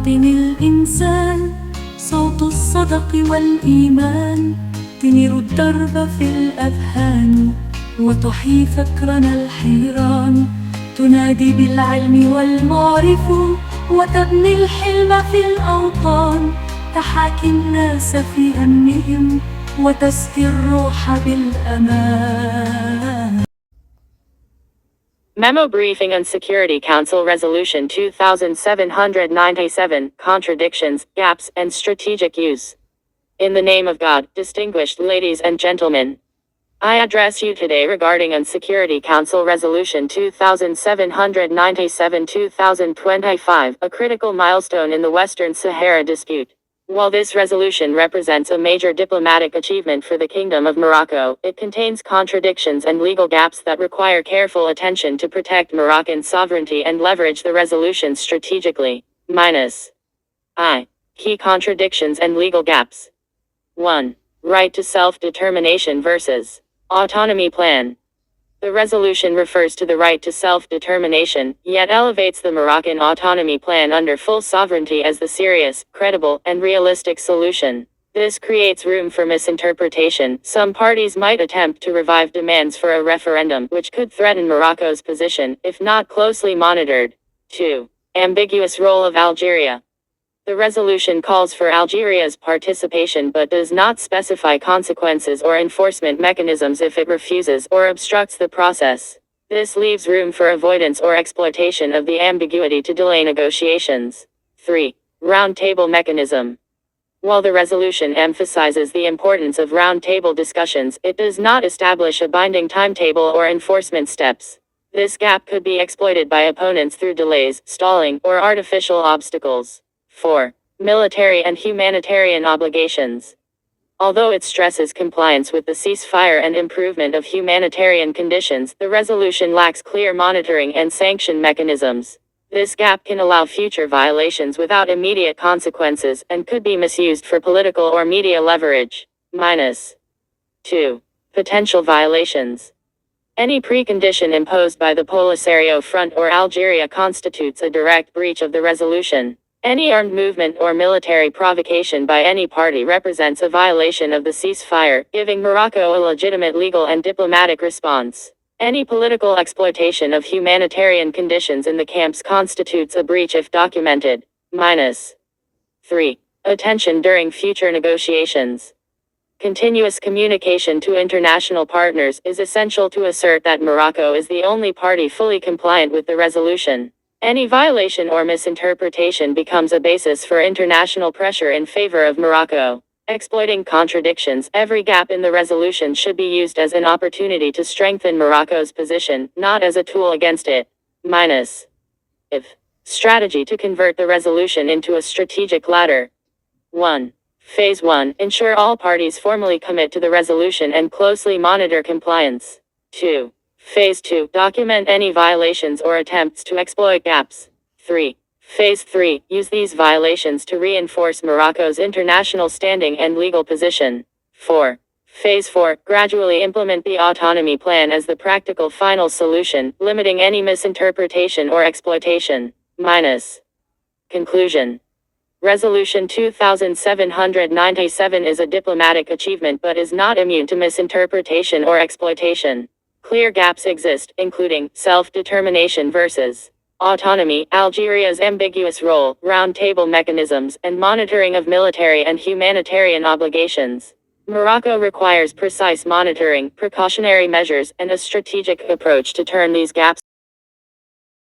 مواطن الإنسان، صوت الصدق والإيمان تنير الدرب في الأذهان وتحيي فكرنا الحيران، تنادي بالعلم والمعرف وتبني الحلم في الأوطان، تحاكي الناس في همهم وتسقي الروح بالأمان. Memo Briefing on Security Council Resolution 2797, Contradictions, Gaps, and Strategic Use. In the name of God, distinguished ladies and gentlemen, I address you today regarding on Security Council Resolution 2797-2025, a critical milestone in the Western Sahara dispute. While this resolution represents a major diplomatic achievement for the Kingdom of Morocco, it contains contradictions and legal gaps that require careful attention to protect Moroccan sovereignty and leverage the resolution strategically. Key contradictions and legal gaps. 1. Right to self-determination versus autonomy plan. The resolution refers to the right to self-determination, yet elevates the Moroccan Autonomy Plan under full sovereignty as the serious, credible, and realistic solution. This creates room for misinterpretation. Some parties might attempt to revive demands for a referendum, which could threaten Morocco's position, if not closely monitored. 2. Ambiguous role of Algeria. The resolution calls for Algeria's participation but does not specify consequences or enforcement mechanisms if it refuses or obstructs the process. This leaves room for avoidance or exploitation of the ambiguity to delay negotiations. 3. Roundtable mechanism. While the resolution emphasizes the importance of roundtable discussions, it does not establish a binding timetable or enforcement steps. This gap could be exploited by opponents through delays, stalling, or artificial obstacles. 4. Military and humanitarian obligations. Although it stresses compliance with the ceasefire and improvement of humanitarian conditions, the resolution lacks clear monitoring and sanction mechanisms. This gap can allow future violations without immediate consequences, and could be misused for political or media leverage. 2. Potential violations. Any precondition imposed by the Polisario Front or Algeria constitutes a direct breach of the resolution. Any armed movement or military provocation by any party represents a violation of the ceasefire, giving Morocco a legitimate legal and diplomatic response. Any political exploitation of humanitarian conditions in the camps constitutes a breach if documented. 3. Attention during future negotiations. Continuous communication to international partners is essential to assert that Morocco is the only party fully compliant with the resolution. Any violation or misinterpretation becomes a basis for international pressure in favor of Morocco. Exploiting contradictions, every gap in the resolution should be used as an opportunity to strengthen Morocco's position, not as a tool against it. Strategy to convert the resolution into a strategic ladder. 1. Phase 1. Ensure all parties formally commit to the resolution and closely monitor compliance. 2. Phase 2. Document any violations or attempts to exploit gaps. 3. Phase 3. Use these violations to reinforce Morocco's international standing and legal position. 4. Phase 4. Gradually implement the autonomy plan as the practical final solution, limiting any misinterpretation or exploitation. Conclusion. Resolution 2797 is a diplomatic achievement but is not immune to misinterpretation or exploitation. Clear gaps exist, including self-determination versus autonomy, Algeria's ambiguous role, roundtable mechanisms, and monitoring of military and humanitarian obligations. Morocco requires precise monitoring, precautionary measures, and a strategic approach to turn these gaps